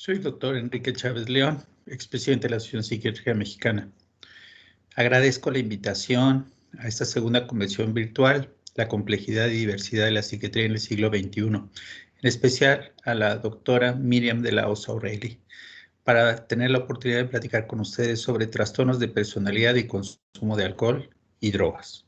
Soy el doctor Enrique Chávez León, expresidente de la Asociación Psiquiátrica Mexicana. Agradezco la invitación a esta segunda convención virtual, La complejidad y diversidad de la psiquiatría en el siglo XXI, en especial a la doctora Miriam de la Osa O'Reilly, para tener la oportunidad de platicar con ustedes sobre trastornos de personalidad y consumo de alcohol y drogas.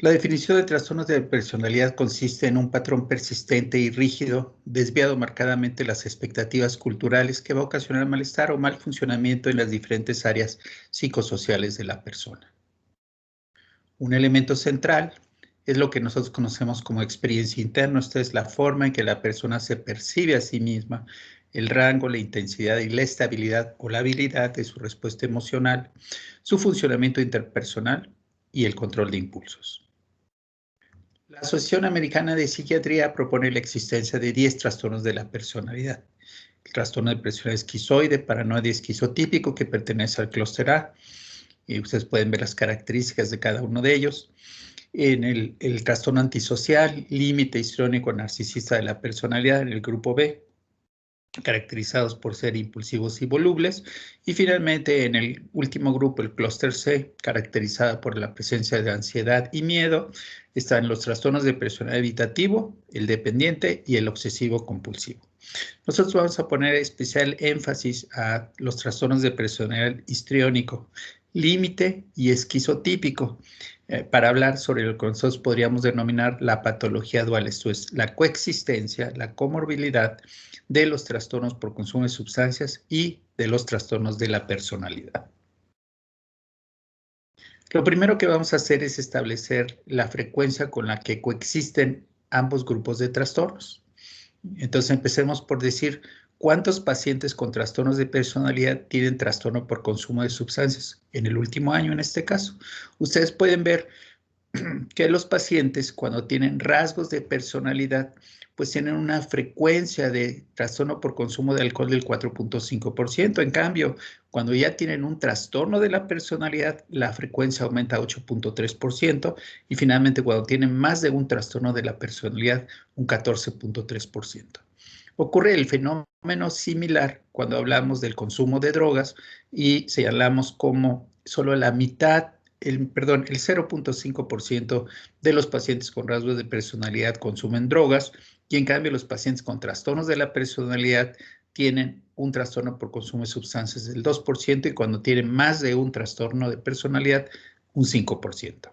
La definición de trastornos de personalidad consiste en un patrón persistente y rígido, desviado marcadamente de las expectativas culturales que va a ocasionar malestar o mal funcionamiento en las diferentes áreas psicosociales de la persona. Un elemento central es lo que nosotros conocemos como experiencia interna. Esta es la forma en que la persona se percibe a sí misma, el rango, la intensidad y la estabilidad o la habilidad de su respuesta emocional, su funcionamiento interpersonal y el control de impulsos. La Asociación Americana de Psiquiatría propone la existencia de 10 trastornos de la personalidad. El trastorno de personalidad esquizoide, paranoide esquizotípico, que pertenece al clúster A, y ustedes pueden ver las características de cada uno de ellos. En el trastorno antisocial, límite histriónico narcisista de la personalidad, en el grupo B, caracterizados por ser impulsivos y volubles, y finalmente en el último grupo, el clúster C, caracterizada por la presencia de ansiedad y miedo, están los trastornos de personalidad evitativo, el dependiente y el obsesivo compulsivo. Nosotros vamos a poner especial énfasis a los trastornos de personalidad histriónico, límite y esquizotípico, para hablar sobre lo que nosotros podríamos denominar la patología dual, esto es, la coexistencia, la comorbilidad de los trastornos por consumo de sustancias y de los trastornos de la personalidad. Lo primero que vamos a hacer es establecer la frecuencia con la que coexisten ambos grupos de trastornos. Entonces empecemos por decir cuántos pacientes con trastornos de personalidad tienen trastorno por consumo de sustancias en el último año en este caso. Ustedes pueden ver que los pacientes cuando tienen rasgos de personalidad pues tienen una frecuencia de trastorno por consumo de alcohol del 4.5%. En cambio, cuando ya tienen un trastorno de la personalidad, la frecuencia aumenta a 8.3%. Y finalmente, cuando tienen más de un trastorno de la personalidad, un 14.3%. Ocurre el fenómeno similar cuando hablamos del consumo de drogas y señalamos como solo la mitad, el 0.5% de los pacientes con rasgos de personalidad consumen drogas, y en cambio los pacientes con trastornos de la personalidad tienen un trastorno por consumo de sustancias del 2%, y cuando tienen más de un trastorno de personalidad, un 5%.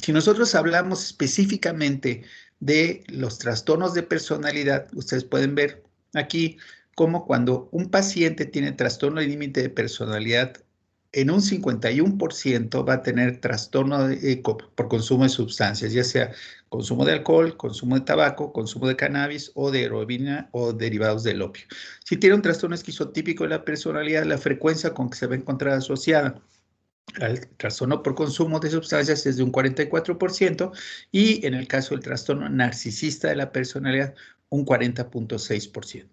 Si nosotros hablamos específicamente de los trastornos de personalidad, ustedes pueden ver aquí cómo cuando un paciente tiene trastorno de límite de personalidad, en un 51% va a tener trastorno por consumo de sustancias, ya sea consumo de alcohol, consumo de tabaco, consumo de cannabis o de heroína o derivados del opio. Si tiene un trastorno esquizotípico de la personalidad, la frecuencia con que se va a encontrar asociada al trastorno por consumo de sustancias es de un 44%, y en el caso del trastorno narcisista de la personalidad, un 40.6%.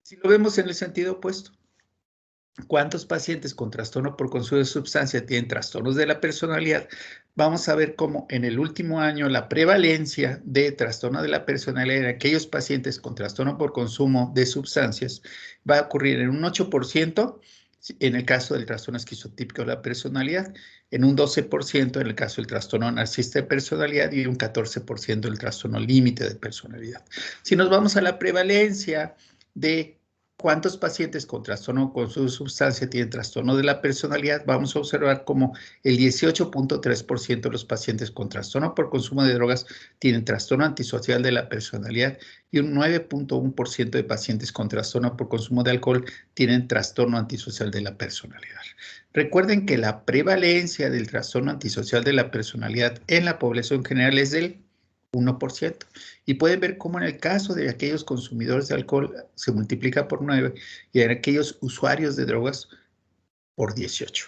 Si lo vemos en el sentido opuesto, ¿cuántos pacientes con trastorno por consumo de sustancia tienen trastornos de la personalidad? Vamos a ver cómo en el último año la prevalencia de trastorno de la personalidad en aquellos pacientes con trastorno por consumo de sustancias va a ocurrir en un 8%, en el caso del trastorno esquizotípico de la personalidad, en un 12% en el caso del trastorno narcisista de personalidad y un 14% del trastorno límite de personalidad. Si nos vamos a la prevalencia de ¿cuántos pacientes con trastorno con su sustancia tienen trastorno de la personalidad? Vamos a observar cómo el 18.3% de los pacientes con trastorno por consumo de drogas tienen trastorno antisocial de la personalidad, y un 9.1% de pacientes con trastorno por consumo de alcohol tienen trastorno antisocial de la personalidad. Recuerden que la prevalencia del trastorno antisocial de la personalidad en la población general es del 1%. Y pueden ver cómo en el caso de aquellos consumidores de alcohol se multiplica por 9 y en aquellos usuarios de drogas por 18.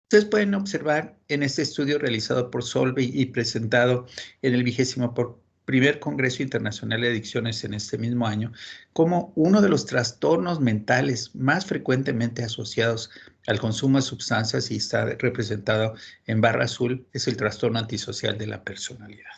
Ustedes pueden observar en este estudio realizado por Solvay y presentado en el 21º Congreso Internacional de Adicciones en este mismo año, como uno de los trastornos mentales más frecuentemente asociados al consumo de sustancias y está representado en barra azul, es el trastorno antisocial de la personalidad.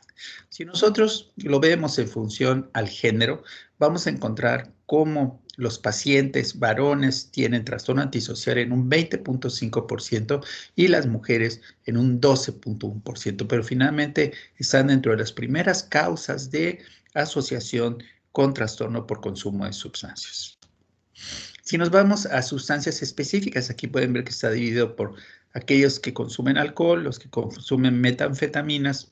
Si nosotros lo vemos en función al género, vamos a encontrar cómo los pacientes varones tienen trastorno antisocial en un 20.5% y las mujeres en un 12.1%, pero finalmente están dentro de las primeras causas de asociación con trastorno por consumo de sustancias. Si nos vamos a sustancias específicas, aquí pueden ver que está dividido por aquellos que consumen alcohol, los que consumen metanfetaminas,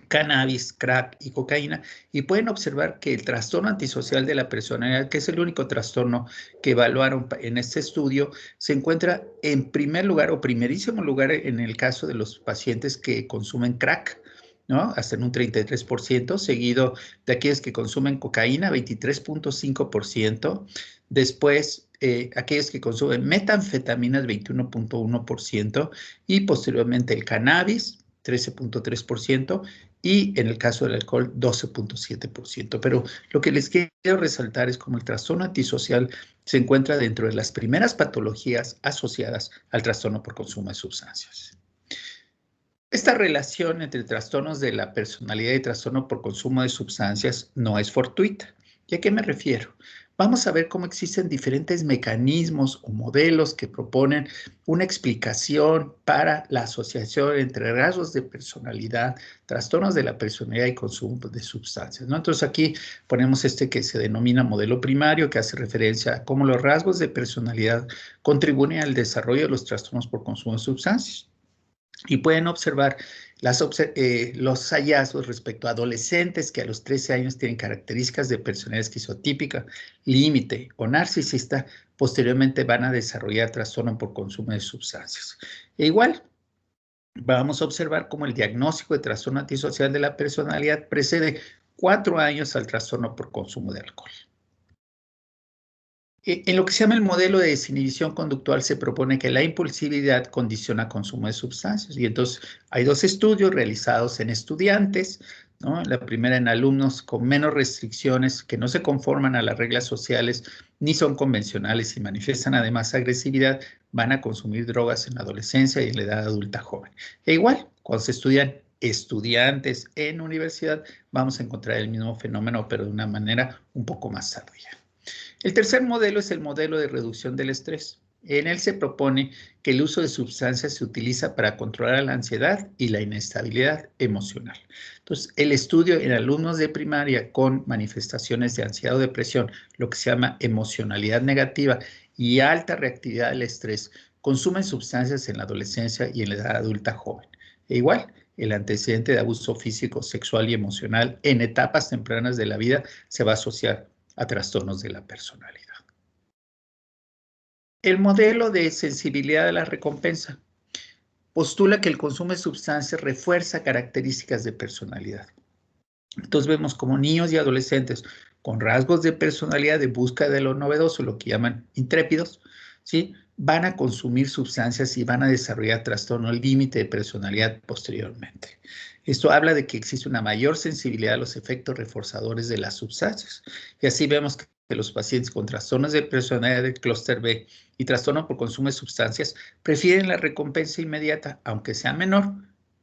cannabis, crack y cocaína, y pueden observar que el trastorno antisocial de la personalidad, que es el único trastorno que evaluaron en este estudio, se encuentra en primer lugar o primerísimo lugar en el caso de los pacientes que consumen crack, ¿no? Hasta en un 33%, seguido de aquellos que consumen cocaína, 23.5%, después aquellos que consumen metanfetaminas, 21.1%, y posteriormente el cannabis, 13.3%, y en el caso del alcohol, 12.7%. Pero lo que les quiero resaltar es cómo el trastorno antisocial se encuentra dentro de las primeras patologías asociadas al trastorno por consumo de sustancias. Esta relación entre trastornos de la personalidad y trastorno por consumo de sustancias no es fortuita. ¿Y a qué me refiero? Vamos a ver cómo existen diferentes mecanismos o modelos que proponen una explicación para la asociación entre rasgos de personalidad, trastornos de la personalidad y consumo de sustancias, ¿no? Entonces aquí ponemos este que se denomina modelo primario, que hace referencia a cómo los rasgos de personalidad contribuyen al desarrollo de los trastornos por consumo de sustancias. Y pueden observar los hallazgos respecto a adolescentes que a los 13 años tienen características de personalidad esquizotípica, límite o narcisista, posteriormente van a desarrollar trastorno por consumo de sustancias. E igual, vamos a observar cómo el diagnóstico de trastorno antisocial de la personalidad precede 4 años al trastorno por consumo de alcohol. En lo que se llama el modelo de desinhibición conductual se propone que la impulsividad condiciona consumo de sustancias. Y entonces hay dos estudios realizados en estudiantes, ¿no? La primera en alumnos con menos restricciones que no se conforman a las reglas sociales ni son convencionales y manifiestan además agresividad, van a consumir drogas en la adolescencia y en la edad adulta joven. E igual, cuando se estudian estudiantes en universidad, vamos a encontrar el mismo fenómeno, pero de una manera un poco más tardía. El tercer modelo es el modelo de reducción del estrés. En él se propone que el uso de sustancias se utiliza para controlar la ansiedad y la inestabilidad emocional. Entonces, el estudio en alumnos de primaria con manifestaciones de ansiedad o depresión, lo que se llama emocionalidad negativa y alta reactividad al estrés, consumen sustancias en la adolescencia y en la edad adulta joven. E igual, el antecedente de abuso físico, sexual y emocional en etapas tempranas de la vida se va a asociar a trastornos de la personalidad. El modelo de sensibilidad a la recompensa postula que el consumo de sustancias refuerza características de personalidad. Entonces vemos como niños y adolescentes con rasgos de personalidad de búsqueda de lo novedoso, lo que llaman intrépidos, ¿sí? Van a consumir sustancias y van a desarrollar trastorno límite de personalidad posteriormente. Esto habla de que existe una mayor sensibilidad a los efectos reforzadores de las sustancias. Y así vemos que los pacientes con trastornos de personalidad del clúster B y trastorno por consumo de sustancias prefieren la recompensa inmediata, aunque sea menor,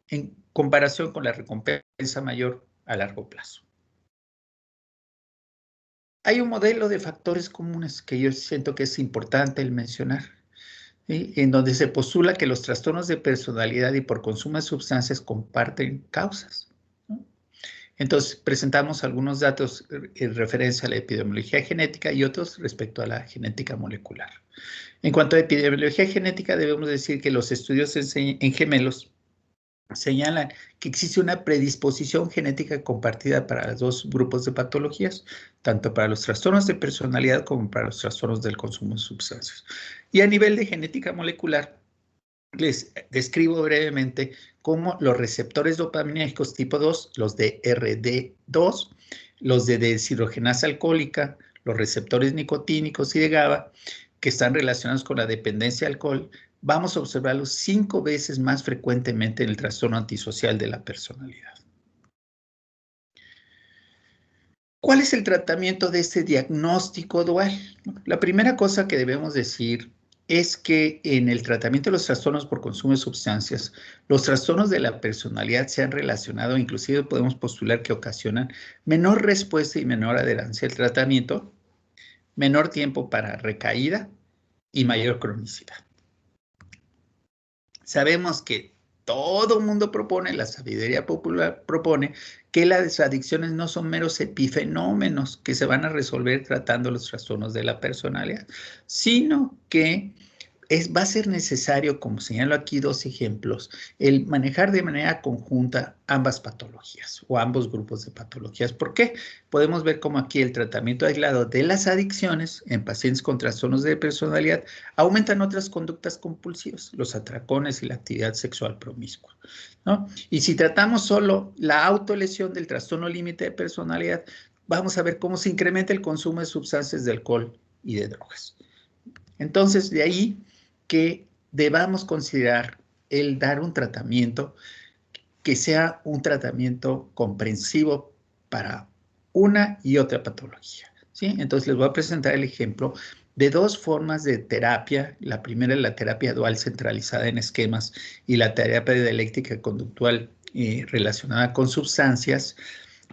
en comparación con la recompensa mayor a largo plazo. Hay un modelo de factores comunes que yo siento que es importante el mencionar, ¿sí? En donde se postula que los trastornos de personalidad y por consumo de sustancias comparten causas, ¿no? Entonces, presentamos algunos datos en referencia a la epidemiología genética y otros respecto a la genética molecular. En cuanto a epidemiología genética, debemos decir que los estudios en gemelos señalan que existe una predisposición genética compartida para los dos grupos de patologías, tanto para los trastornos de personalidad como para los trastornos del consumo de sustancias. Y a nivel de genética molecular, les describo brevemente cómo los receptores dopaminérgicos tipo 2, los de RD2, los de deshidrogenasa alcohólica, los receptores nicotínicos y de GABA, que están relacionados con la dependencia al alcohol, vamos a observarlos 5 veces más frecuentemente en el trastorno antisocial de la personalidad. ¿Cuál es el tratamiento de este diagnóstico dual? La primera cosa que debemos decir es que en el tratamiento de los trastornos por consumo de sustancias, los trastornos de la personalidad se han relacionado, inclusive podemos postular que ocasionan menor respuesta y menor adherencia al tratamiento, menor tiempo para recaída y mayor cronicidad. Sabemos que todo el mundo propone, la sabiduría popular propone, que las adicciones no son meros epifenómenos que se van a resolver tratando los trastornos de la personalidad, sino que va a ser necesario, como señalo aquí dos ejemplos, el manejar de manera conjunta ambas patologías o ambos grupos de patologías. ¿Por qué? Podemos ver cómo aquí el tratamiento aislado de las adicciones en pacientes con trastornos de personalidad aumentan otras conductas compulsivas, los atracones y la actividad sexual promiscua, ¿no? Y si tratamos solo la autolesión del trastorno límite de personalidad, vamos a ver cómo se incrementa el consumo de sustancias de alcohol y de drogas. Entonces, de ahí que debamos considerar el dar un tratamiento que sea un tratamiento comprensivo para una y otra patología, ¿sí? Entonces, les voy a presentar el ejemplo de dos formas de terapia. La primera es la terapia dual centralizada en esquemas y la terapia dialéctica conductual relacionada con sustancias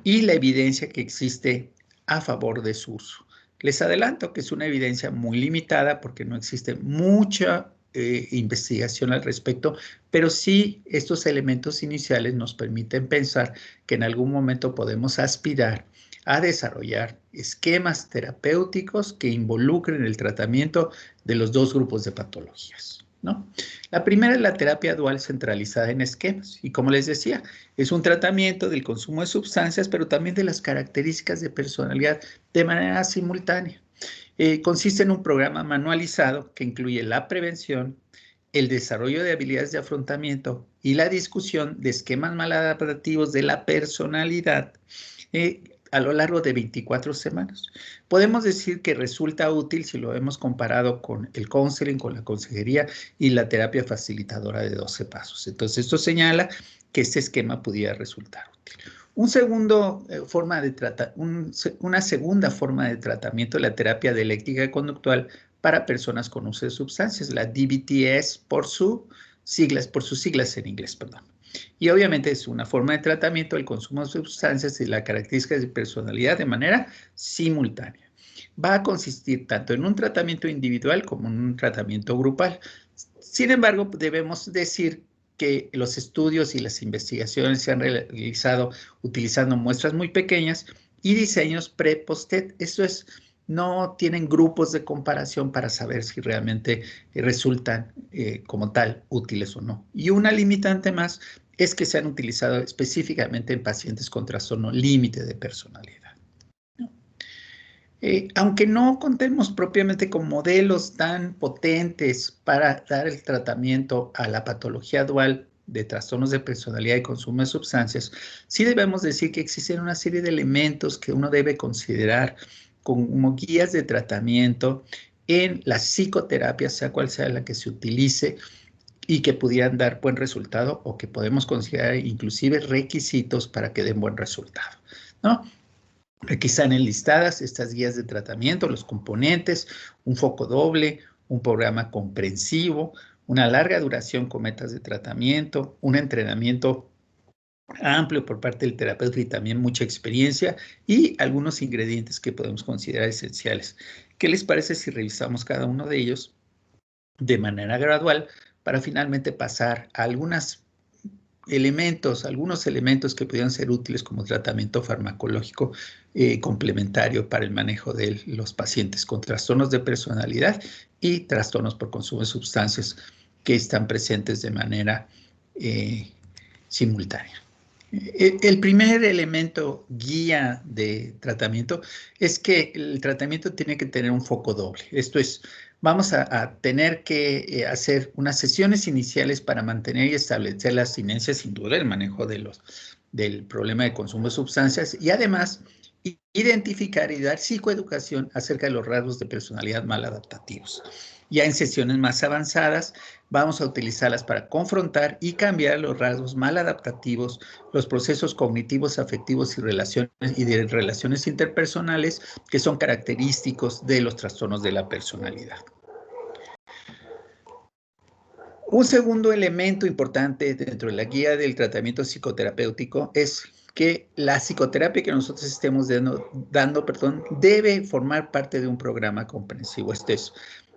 y la evidencia que existe a favor de su uso. Les adelanto que es una evidencia muy limitada porque no existe mucha investigación al respecto, pero sí estos elementos iniciales nos permiten pensar que en algún momento podemos aspirar a desarrollar esquemas terapéuticos que involucren el tratamiento de los dos grupos de patologías, ¿no? La primera es la terapia dual centralizada en esquemas y, como les decía, es un tratamiento del consumo de sustancias, pero también de las características de personalidad de manera simultánea. Consiste en un programa manualizado que incluye la prevención, el desarrollo de habilidades de afrontamiento y la discusión de esquemas maladaptativos de la personalidad a lo largo de 24 semanas. Podemos decir que resulta útil si lo hemos comparado con el counseling, con la consejería y la terapia facilitadora de 12 pasos. Entonces, esto señala que este esquema pudiera resultar útil. Una segunda forma de tratamiento es la terapia dialéctica conductual para personas con uso de sustancias, la DBTS por sus siglas en inglés, perdón. Y obviamente es una forma de tratamiento del consumo de sustancias y las características de personalidad de manera simultánea. Va a consistir tanto en un tratamiento individual como en un tratamiento grupal. Sin embargo, debemos decir que los estudios y las investigaciones se han realizado utilizando muestras muy pequeñas y diseños pre-post-TET. Esto es, no tienen grupos de comparación para saber si realmente resultan como tal útiles o no. Y una limitante más es que se han utilizado específicamente en pacientes con trastorno límite de personalidad. Aunque no contemos propiamente con modelos tan potentes para dar el tratamiento a la patología dual de trastornos de personalidad y consumo de sustancias, sí debemos decir que existen una serie de elementos que uno debe considerar como guías de tratamiento en la psicoterapia, sea cual sea la que se utilice, y que pudieran dar buen resultado o que podemos considerar inclusive requisitos para que den buen resultado, ¿no? Aquí están enlistadas estas guías de tratamiento, los componentes, un foco doble, un programa comprensivo, una larga duración con metas de tratamiento, un entrenamiento amplio por parte del terapeuta y también mucha experiencia y algunos ingredientes que podemos considerar esenciales. ¿Qué les parece si revisamos cada uno de ellos de manera gradual para finalmente pasar a algunos elementos que pudieran ser útiles como tratamiento farmacológico complementario para el manejo de los pacientes con trastornos de personalidad y trastornos por consumo de sustancias que están presentes de manera simultánea? El primer elemento guía de tratamiento es que el tratamiento tiene que tener un foco doble. Esto es, vamos a tener que hacer unas sesiones iniciales para mantener y establecer la abstinencia, sin duda, el manejo del problema de consumo de sustancias y además identificar y dar psicoeducación acerca de los rasgos de personalidad maladaptativos. Ya en sesiones más avanzadas vamos a utilizarlas para confrontar y cambiar los rasgos maladaptativos, los procesos cognitivos, afectivos y de relaciones interpersonales que son característicos de los trastornos de la personalidad. Un segundo elemento importante dentro de la guía del tratamiento psicoterapéutico es que la psicoterapia que nosotros estemos dando, debe formar parte de un programa comprensivo.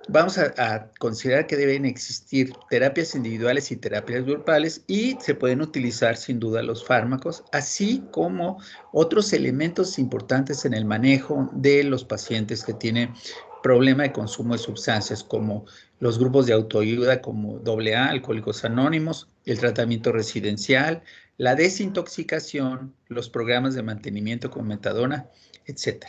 Vamos a considerar que deben existir terapias individuales y terapias grupales y se pueden utilizar sin duda los fármacos, así como otros elementos importantes en el manejo de los pacientes que tienen problema de consumo de sustancias, como los grupos de autoayuda como AA, Alcohólicos Anónimos, el tratamiento residencial, la desintoxicación, los programas de mantenimiento con metadona, etc.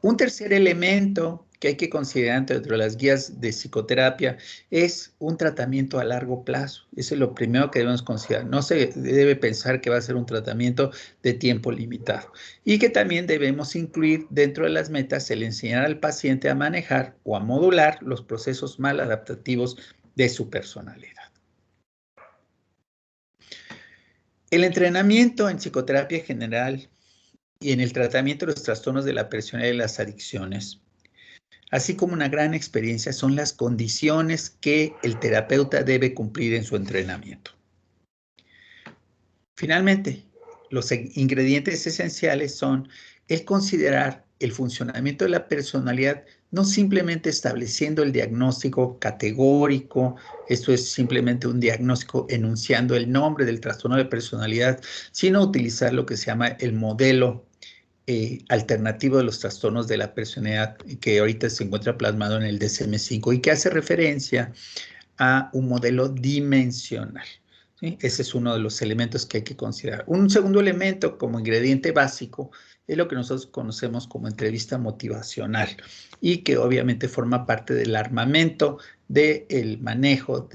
Un tercer elemento que hay que considerar dentro de las guías de psicoterapia es un tratamiento a largo plazo. Eso es lo primero que debemos considerar. No se debe pensar que va a ser un tratamiento de tiempo limitado. Y que también debemos incluir dentro de las metas el enseñar al paciente a manejar o a modular los procesos maladaptativos de su personalidad. El entrenamiento en psicoterapia general y en el tratamiento de los trastornos de la personalidad y las adicciones, así como una gran experiencia, son las condiciones que el terapeuta debe cumplir en su entrenamiento. Finalmente, los ingredientes esenciales son el considerar el funcionamiento de la personalidad, no simplemente estableciendo el diagnóstico categórico, esto es simplemente un diagnóstico enunciando el nombre del trastorno de personalidad, sino utilizar lo que se llama el modelo alternativo de los trastornos de la personalidad, que ahorita se encuentra plasmado en el DSM-5 y que hace referencia a un modelo dimensional. ¿Sí? Ese es uno de los elementos que hay que considerar. Un segundo elemento como ingrediente básico es lo que nosotros conocemos como entrevista motivacional y que obviamente forma parte del armamento del manejo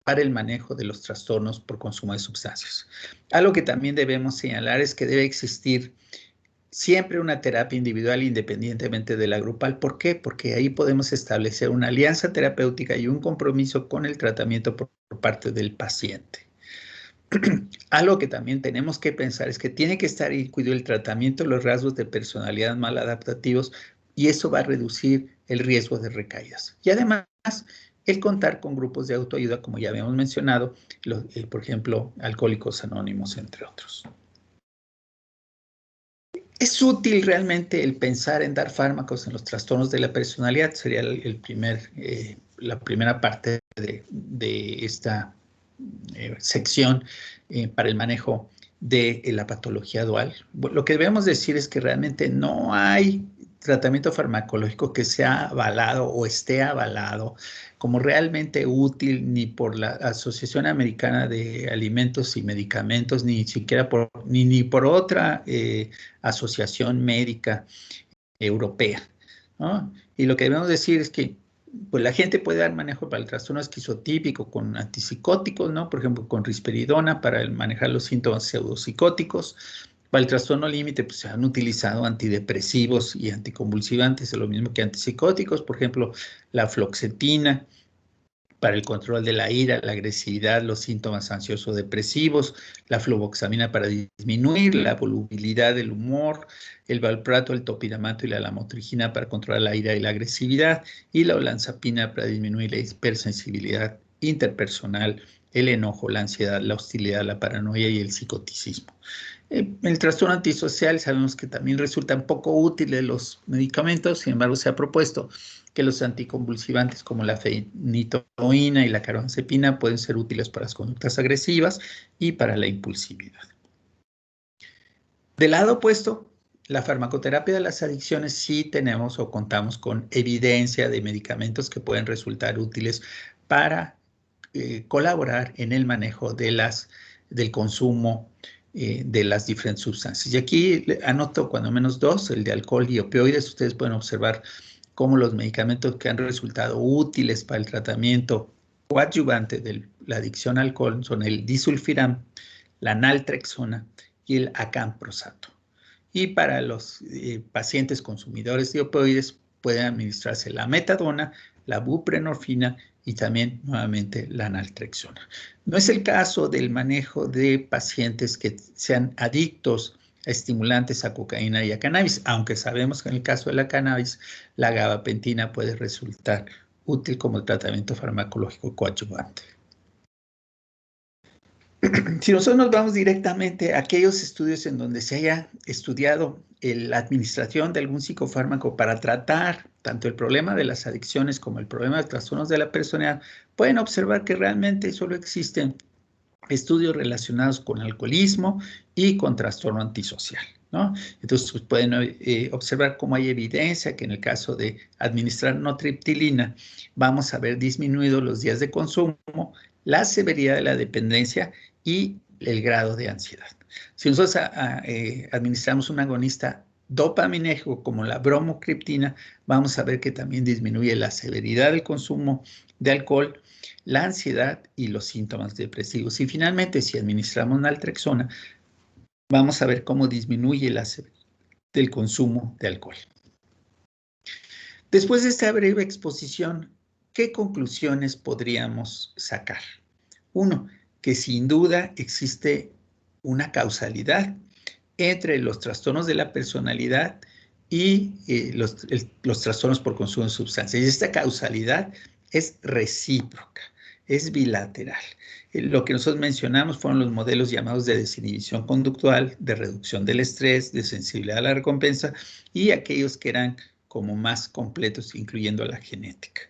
para el manejo de los trastornos por consumo de sustancias. Algo que también debemos señalar es que debe existir siempre una terapia individual independientemente de la grupal. ¿Por qué? Porque ahí podemos establecer una alianza terapéutica y un compromiso con el tratamiento por parte del paciente. Algo que también tenemos que pensar es que tiene que estar incluido el tratamiento de los rasgos de personalidad maladaptativos y eso va a reducir el riesgo de recaídas. Y además, el contar con grupos de autoayuda, como ya habíamos mencionado, por ejemplo, Alcohólicos Anónimos, entre otros. ¿Es útil realmente el pensar en dar fármacos en los trastornos de la personalidad? Sería la primera parte de esta sección para el manejo de la patología dual. Lo que debemos decir es que realmente no hay tratamiento farmacológico que sea avalado o esté avalado como realmente útil ni por la Asociación Americana de Alimentos y Medicamentos, ni siquiera ni por otra asociación médica europea, ¿no? Y lo que debemos decir es que pues la gente puede dar manejo para el trastorno esquizotípico con antipsicóticos, ¿no? Por ejemplo, con risperidona para manejar los síntomas pseudopsicóticos. Para el trastorno límite, pues se han utilizado antidepresivos y anticonvulsivantes, es lo mismo que antipsicóticos, por ejemplo, la fluoxetina para el control de la ira, la agresividad, los síntomas ansioso-depresivos, la fluvoxamina para disminuir la volubilidad del humor, el valproato, el topiramato y la lamotrigina para controlar la ira y la agresividad, y la olanzapina para disminuir la hipersensibilidad interpersonal, el enojo, la ansiedad, la hostilidad, la paranoia y el psicoticismo. El trastorno antisocial sabemos que también resultan poco útiles los medicamentos, sin embargo se ha propuesto que los anticonvulsivantes como la fenitoína y la carbamazepina pueden ser útiles para las conductas agresivas y para la impulsividad. Del lado opuesto, la farmacoterapia de las adicciones sí tenemos o contamos con evidencia de medicamentos que pueden resultar útiles para colaborar en el manejo del consumo de las diferentes sustancias. Y aquí anoto cuando menos dos, el de alcohol y opioides. Ustedes pueden observar cómo los medicamentos que han resultado útiles para el tratamiento coadyuvante de la adicción al alcohol son el disulfiram, la naltrexona y el acamprosato. Y para los pacientes consumidores de opioides pueden administrarse la metadona, la buprenorfina y también nuevamente la naltrexona. No es el caso del manejo de pacientes que sean adictos a estimulantes, a cocaína y a cannabis, aunque sabemos que en el caso de la cannabis, la gabapentina puede resultar útil como tratamiento farmacológico coadyuvante. Si nosotros nos vamos directamente a aquellos estudios en donde se haya estudiado la administración de algún psicofármaco para tratar tanto el problema de las adicciones como el problema de trastornos de la personalidad, pueden observar que realmente solo existen estudios relacionados con alcoholismo y con trastorno antisocial, ¿no? Entonces, pues, pueden observar cómo hay evidencia que en el caso de administrar notriptilina, vamos a ver disminuido los días de consumo, la severidad de la dependencia y el grado de ansiedad. Si nosotros administramos un agonista dopaminérgico como la bromocriptina, vamos a ver que también disminuye la severidad del consumo de alcohol, la ansiedad y los síntomas depresivos. Y finalmente, si administramos naltrexona, vamos a ver cómo disminuye la severidad del consumo de alcohol. Después de esta breve exposición, ¿qué conclusiones podríamos sacar? Uno, que sin duda existe una causalidad entre los trastornos de la personalidad y los trastornos por consumo de sustancias. Y esta causalidad es recíproca, es bilateral. Lo que nosotros mencionamos fueron los modelos llamados de desinhibición conductual, de reducción del estrés, de sensibilidad a la recompensa y aquellos que eran como más completos, incluyendo la genética.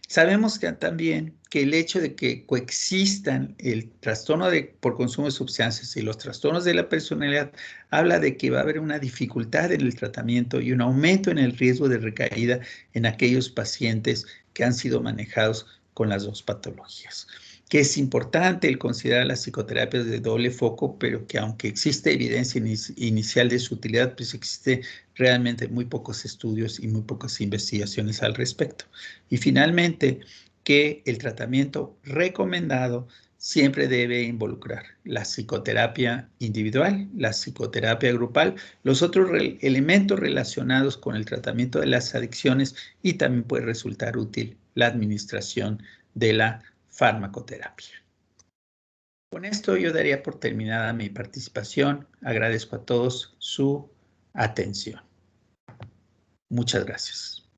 Sabemos que también que el hecho de que coexistan el trastorno por consumo de sustancias y los trastornos de la personalidad habla de que va a haber una dificultad en el tratamiento y un aumento en el riesgo de recaída en aquellos pacientes que han sido manejados con las dos patologías. Que es importante el considerar las psicoterapias de doble foco, pero que aunque existe evidencia inicial de su utilidad, pues existe realmente muy pocos estudios y muy pocas investigaciones al respecto. Y finalmente, que el tratamiento recomendado siempre debe involucrar la psicoterapia individual, la psicoterapia grupal, los otros elementos relacionados con el tratamiento de las adicciones y también puede resultar útil la administración de la farmacoterapia. Con esto yo daría por terminada mi participación. Agradezco a todos su atención. Muchas gracias.